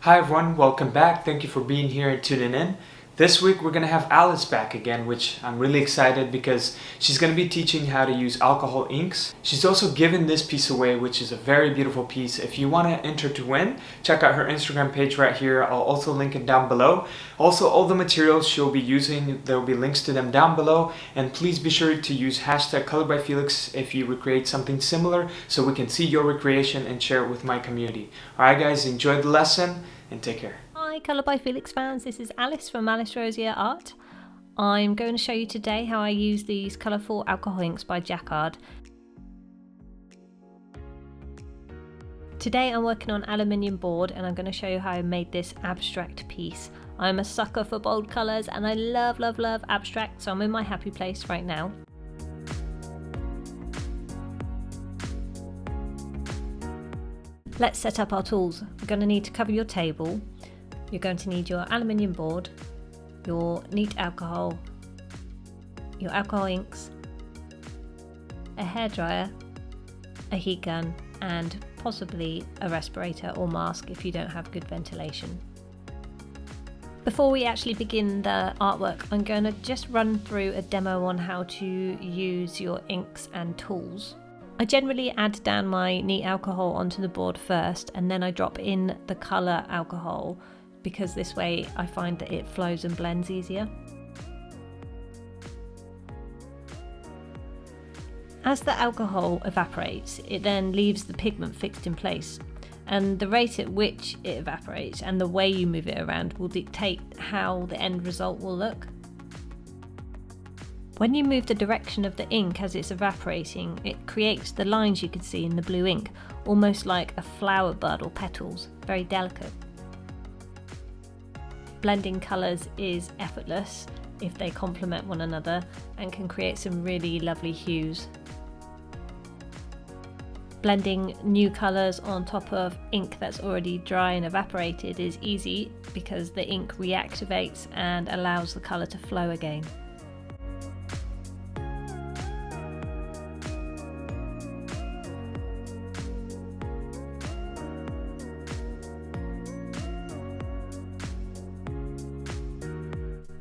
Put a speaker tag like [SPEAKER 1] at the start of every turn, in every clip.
[SPEAKER 1] Hi everyone, welcome back. Thank you for being here and tuning in. This week we're going to have Alice back again, which I'm really excited because she's going to be teaching how to use alcohol inks. She's also given this piece away, which is a very beautiful piece. If you want to enter to win, check out her Instagram page right here. I'll also link it down below. Also, all the materials she'll be using, there will be links to them down below. And please be sure to use hashtag ColorByFeliks if you recreate something similar so we can see your recreation and share it with my community. Alright guys, enjoy the lesson and take care.
[SPEAKER 2] Hi ColorByFeliks fans, this is Alice from Alice Rosier Art. I'm going to show you today how I use these colourful alcohol inks by Jacquard. Today I'm working on aluminium board and I'm going to show you how I made this abstract piece. I'm a sucker for bold colours and I love abstract, so I'm in my happy place right now. Let's set up our tools. We're going to need to cover your table. You're going to need your aluminium board, your neat alcohol, your alcohol inks, a hairdryer, a heat gun, and possibly a respirator or mask if you don't have good ventilation. Before we actually begin the artwork, I'm going to just run through a demo on how to use your inks and tools. I generally add down my neat alcohol onto the board first and then I drop in the colour alcohol because this way I find that it flows and blends easier. As the alcohol evaporates, it then leaves the pigment fixed in place, and the rate at which it evaporates and the way you move it around will dictate how the end result will look. When you move the direction of the ink as it's evaporating, it creates the lines you can see in the blue ink, almost like a flower bud or petals, very delicate. Blending colours is effortless if they complement one another and can create some really lovely hues. Blending new colours on top of ink that's already dry and evaporated is easy because the ink reactivates and allows the colour to flow again.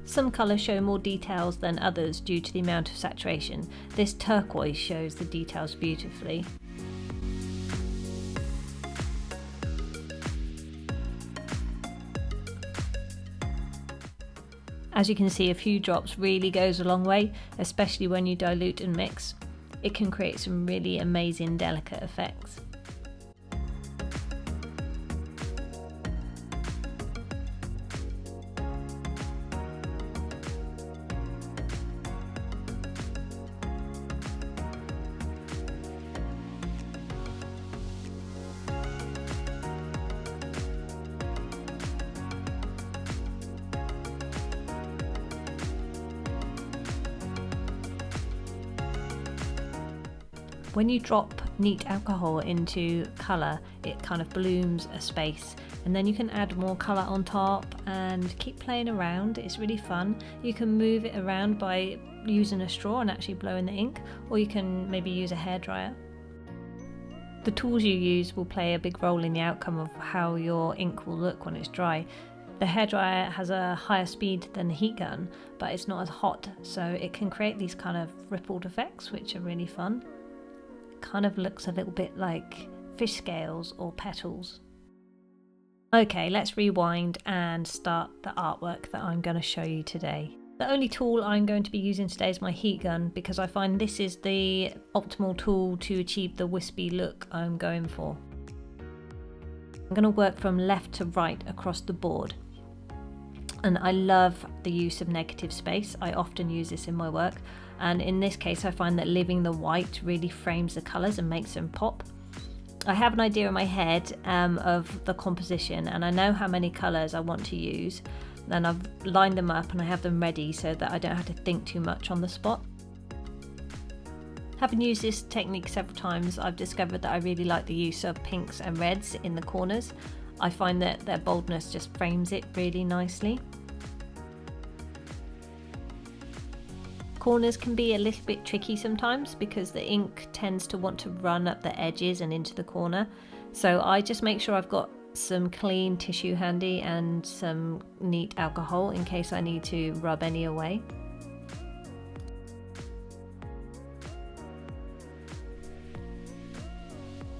[SPEAKER 2] Some colours show more details than others due to the amount of saturation. This turquoise shows the details beautifully. As you can see, a few drops really goes a long way, especially when you dilute and mix. It can create some really amazing delicate effects. When you drop neat alcohol into colour, it kind of blooms a space, and then you can add more colour on top and keep playing around. It's really fun. You can move it around by using a straw and actually blowing the ink, or you can maybe use a hairdryer. The tools you use will play a big role in the outcome of how your ink will look when it's dry. The hairdryer has a higher speed than the heat gun, but it's not as hot, so it can create these kind of rippled effects which are really fun. Kind of looks a little bit like fish scales or petals. Okay, let's rewind and start the artwork that I'm going to show you today. The only tool I'm going to be using today is my heat gun because I find this is the optimal tool to achieve the wispy look I'm going for. I'm going to work from left to right across the board. And I love the use of negative space. I often use this in my work, and in this case I find that leaving the white really frames the colours and makes them pop. I have an idea in my head of the composition, and I know how many colours I want to use, and I've lined them up and I have them ready so that I don't have to think too much on the spot. Having used this technique several times, I've discovered that I really like the use of pinks and reds in the corners. I find that their boldness just frames it really nicely. Corners can be a little bit tricky sometimes because the ink tends to want to run up the edges and into the corner. So I just make sure I've got some clean tissue handy and some neat alcohol in case I need to rub any away.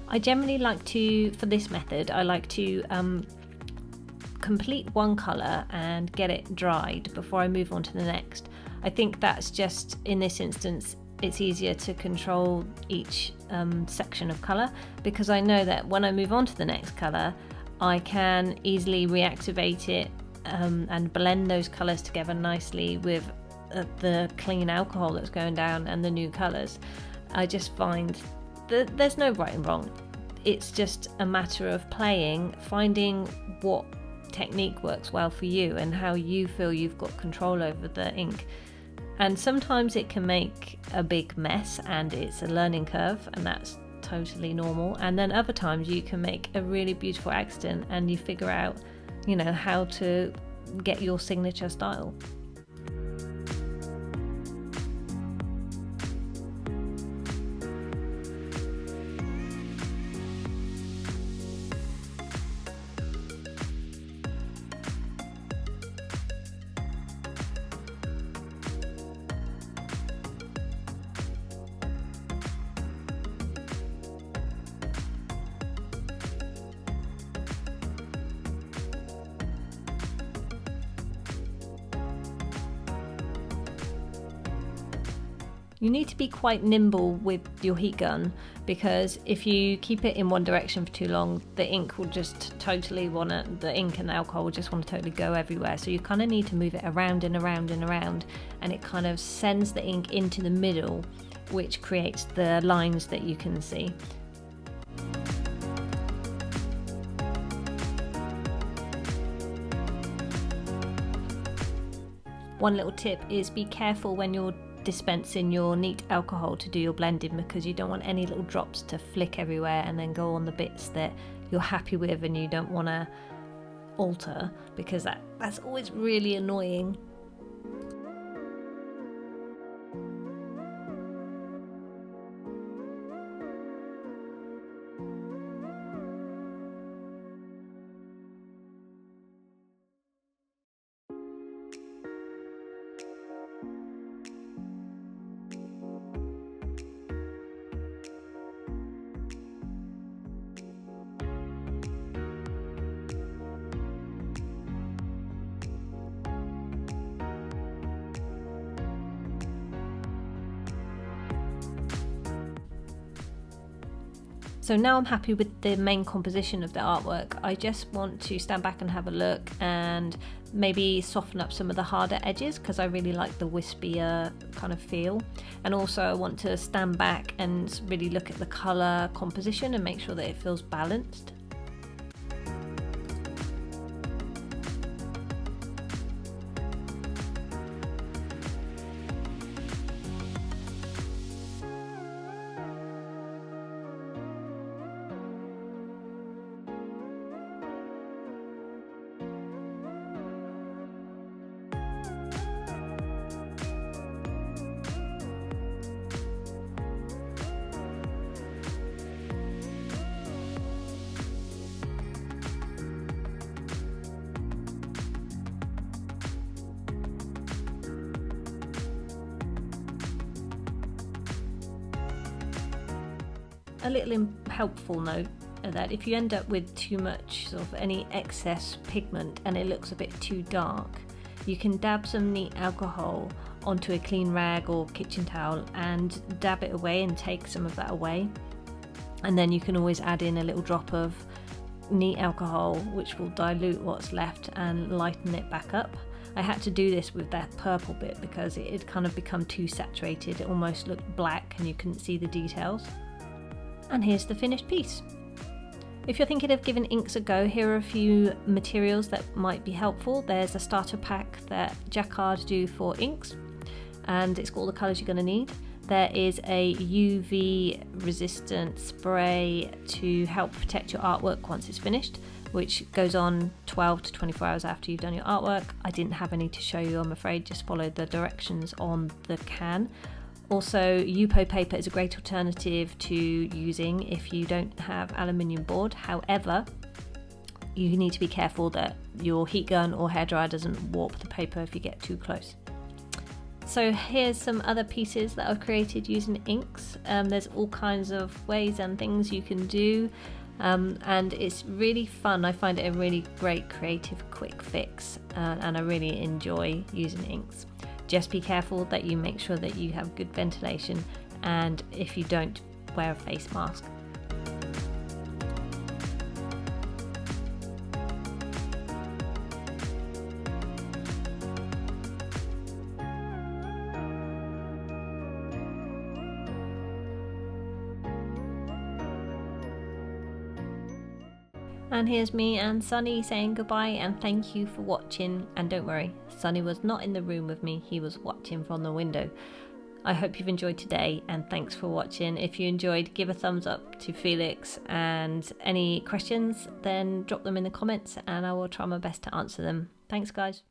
[SPEAKER 2] I generally like to, for this method, I like to complete one colour and get it dried before I move on to the next. I think that's just, in this instance, it's easier to control each section of colour, because I know that when I move on to the next colour, I can easily reactivate it and blend those colours together nicely with the clean alcohol that's going down and the new colours. I just find that there's no right and wrong. It's just a matter of playing, finding what technique works well for you and how you feel you've got control over the ink. And sometimes it can make a big mess and it's a learning curve, and that's totally normal. And then other times you can make a really beautiful accident and you figure out, you know, how to get your signature style. You need to be quite nimble with your heat gun, because if you keep it in one direction for too long, the ink will just totally the ink and the alcohol will just want to totally go everywhere. So you kind of need to move it around and around and around, and it kind of sends the ink into the middle, which creates the lines that you can see. One little tip is be careful when you're dispensing your neat alcohol to do your blending, because you don't want any little drops to flick everywhere and then go on the bits that you're happy with and you don't want to alter, because that's always really annoying. So now I'm happy with the main composition of the artwork. I just want to stand back and have a look and maybe soften up some of the harder edges, because I really like the wispier kind of feel. And also I want to stand back and really look at the colour composition and make sure that it feels balanced. A little helpful note that if you end up with too much sort of any excess pigment and it looks a bit too dark, you can dab some neat alcohol onto a clean rag or kitchen towel and dab it away and take some of that away. And then you can always add in a little drop of neat alcohol, which will dilute what's left and lighten it back up. I had to do this with that purple bit because it had kind of become too saturated. It almost looked black and you couldn't see the details. And here's the finished piece. If you're thinking of giving inks a go, here are a few materials that might be helpful. There's a starter pack that Jacquard do for inks, and it's got all the colours you're going to need. There is a UV resistant spray to help protect your artwork once it's finished, which goes on 12 to 24 hours after you've done your artwork. I didn't have any to show you, I'm afraid, just follow the directions on the can. Also, Yupo paper is a great alternative to using if you don't have aluminium board. However, you need to be careful that your heat gun or hairdryer doesn't warp the paper if you get too close. So here's some other pieces that I've created using inks. There's all kinds of ways and things you can do, and it's really fun. I find it a really great creative quick fix, and I really enjoy using inks. Just be careful that you make sure that you have good ventilation, and if you don't, wear a face mask. And here's me and Sunny saying goodbye and thank you for watching. And don't worry, Sunny was not in the room with me, he was watching from the window. I hope you've enjoyed today and thanks for watching. If you enjoyed, give a thumbs up to Felix, and any questions then drop them in the comments and I will try my best to answer them. Thanks guys.